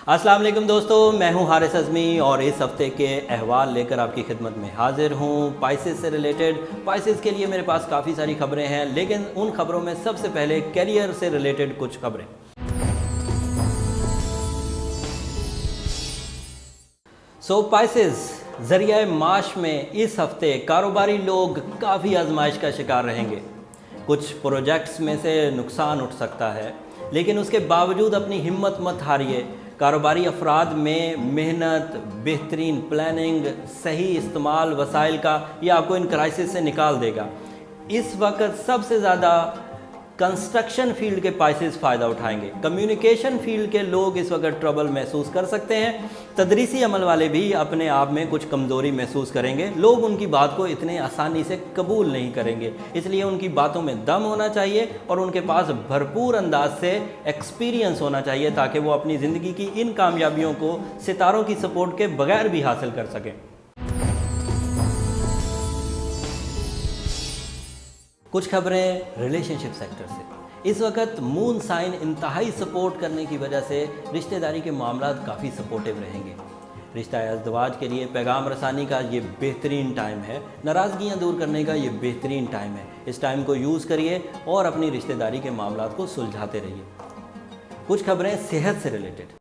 अस्सलाम वालेकुम दोस्तों, मैं हूं हारिस अज़मी और इस हफ्ते के अहवाल लेकर आपकी खिदमत में हाजिर हूं। पाइसेस से रिलेटेड पाइसेस के लिए मेरे पास काफ़ी सारी खबरें हैं, लेकिन उन खबरों में सबसे पहले कैरियर से रिलेटेड कुछ खबरें। पाइसेस ज़रिया माश में इस हफ्ते कारोबारी लोग काफ़ी आजमाइश का शिकार रहेंगे। कुछ प्रोजेक्ट्स में से नुकसान उठ सकता है, लेकिन उसके बावजूद अपनी हिम्मत मत हारिए। कारोबारी अफराद में मेहनत, बेहतरीन प्लानिंग, सही इस्तेमाल वसाइल का ये आपको इन क्राइसिस से निकाल देगा। इस वक्त सबसे ज़्यादा कंस्ट्रक्शन फील्ड के पाइसेस फ़ायदा उठाएंगे। कम्युनिकेशन फील्ड के लोग इस वक्त ट्रबल महसूस कर सकते हैं। तदरीसी अमल वाले भी अपने आप में कुछ कमज़ोरी महसूस करेंगे। लोग उनकी बात को इतने आसानी से कबूल नहीं करेंगे, इसलिए उनकी बातों में दम होना चाहिए और उनके पास भरपूर अंदाज से एक्सपीरियंस होना चाहिए, ताकि वो अपनी ज़िंदगी की इन कामयाबियों को सितारों की सपोर्ट के बगैर भी हासिल कर सकें। कुछ खबरें रिलेशनशिप सेक्टर से। इस वक्त मून साइन इंतहाई सपोर्ट करने की वजह से रिश्तेदारी के मामला काफ़ी सपोर्टिव रहेंगे। रिश्ता अज़दवाज के लिए पैगाम रसानी का ये बेहतरीन टाइम है। नाराज़गियाँ दूर करने का ये बेहतरीन टाइम है। इस टाइम को यूज़ करिए और अपनी रिश्तेदारी के मामला को सुलझाते रहिए। कुछ खबरें सेहत से रिलेटेड।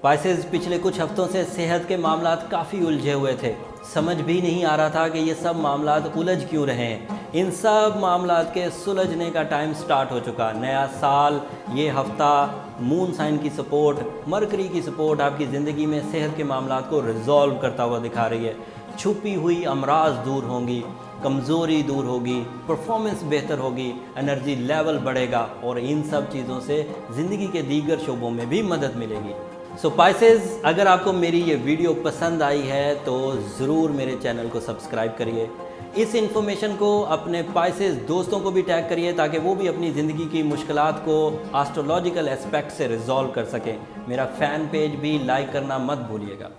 पाइसेस पिछले कुछ हफ्तों से सेहत के मामला काफ़ी उलझे हुए थे। समझ भी नहीं आ रहा था कि ये सब मामला उलझ क्यों रहे हैं। इन सब मामला के सुलझने का टाइम स्टार्ट हो चुका। नया साल, ये हफ्ता मून साइन की सपोर्ट, मरकरी की सपोर्ट आपकी ज़िंदगी में सेहत के मामला को रिजॉल्व करता हुआ दिखा रही है। छुपी हुई अमराज दूर होंगी, कमज़ोरी दूर होगी, परफॉर्मेंस बेहतर होगी, एनर्जी लेवल बढ़ेगा और इन सब चीज़ों से ज़िंदगी के दीगर शोबों में भी मदद मिलेगी। पाइसेस, अगर आपको मेरी ये वीडियो पसंद आई है तो ज़रूर मेरे चैनल को सब्सक्राइब करिए। इस इन्फॉर्मेशन को अपने पाइसेस दोस्तों को भी टैग करिए, ताकि वो भी अपनी ज़िंदगी की मुश्किलात को एस्ट्रोलॉजिकल एस्पेक्ट से रिजॉल्व कर सकें। मेरा फ़ैन पेज भी लाइक करना मत भूलिएगा।